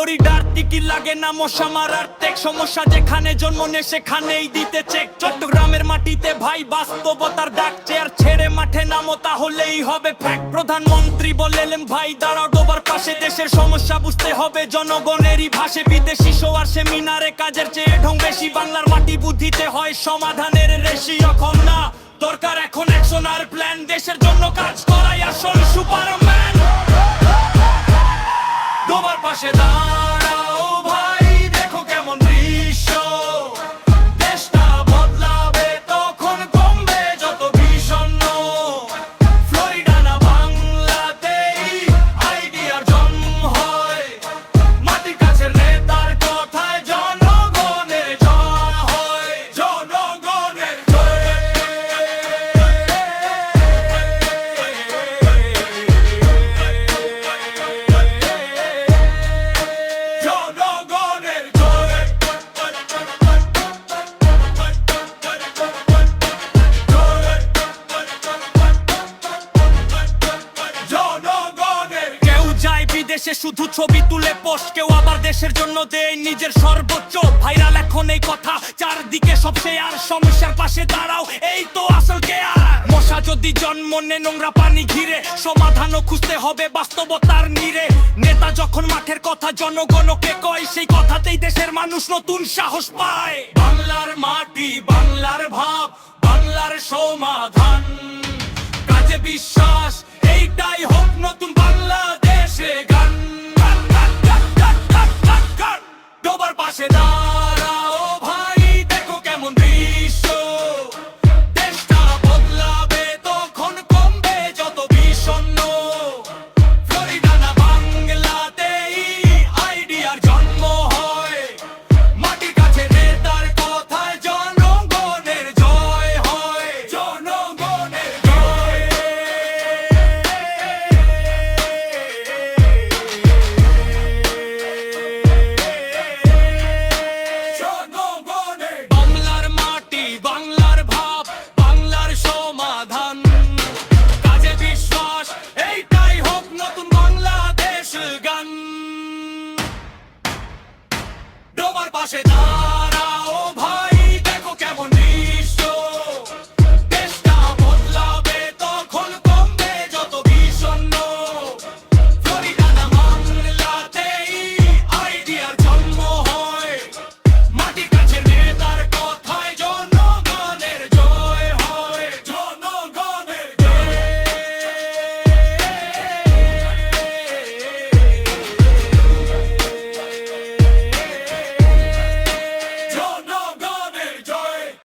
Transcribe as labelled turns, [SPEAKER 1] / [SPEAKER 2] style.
[SPEAKER 1] ফ্লোরিডার টিকি লাগে না মশা মারার টেক, সমস্যা যেখানে জন্ম নে সেখানেই দিতে চেক। চট্টগ্রামের মাটিতে ভাই বাস্তবতার ডাক, চেয়ার ছেড়ে মাঠে নামো তাহলেই হবে ফ্যাক। প্রধানমন্ত্রী বলেলেন ভাই দাঁড়াও ডোবার পাশে, দেশের সমস্যা বুঝতে হবে জনগণেরই ভাষে। বিদেশি শোয়ার সেমিনারে কাজের চেয়ে ঢং বেশি, বাংলার মাটি বুদ্ধিতে হয় সমাধানের রেশি। এখন না দরকার এখন অ্যাকশন আর প্ল্যান, দেশের জন্য কাজ করাই আসল সুপারম্যান। ডোবার পাশে দাঁড়াও ভাই, দেখো কেমন দৃশ্য, দেশটা বদলাবে তখন কমবে যত বিষণ্ণ। ফ্লোরিডা না বাংলাতেই আইডিয়ার জন্ম হয়, মাটির কাছে নেতার কথায় জনগণের জয় হয়, জনগণের জয়। জনগণের জয়। জনগণের। কেউ যায় বিদেশে শুধু ছবি তুলে পোস্ট, কেউ আবার দেশের জন্য দেয় নিজের সর্বোচ্চ। ভাইরাল এখন এই কথা চারদিকে সব শেয়ার, সমস্যার পাশে দাঁড়াও এই তো আসল কেয়ার। মশা যদি জন্ম নে নোংরা পানি ঘিরে, সমাধানও খুঁজতে হবে বাস্তবতার নীড়ে। নেতা যখন মাঠের কথা জনগণকে কয়, সেই কথাতেই দেশের মানুষ নতুন সাহস পায়। বাংলার মাটি বাংলার ভাব, বাংলার সমাধান, কাজে বিশ্বাস এইটাই হোক নতুন বাংলাদেশে গান। ডোবার পাশে দাঁড়াও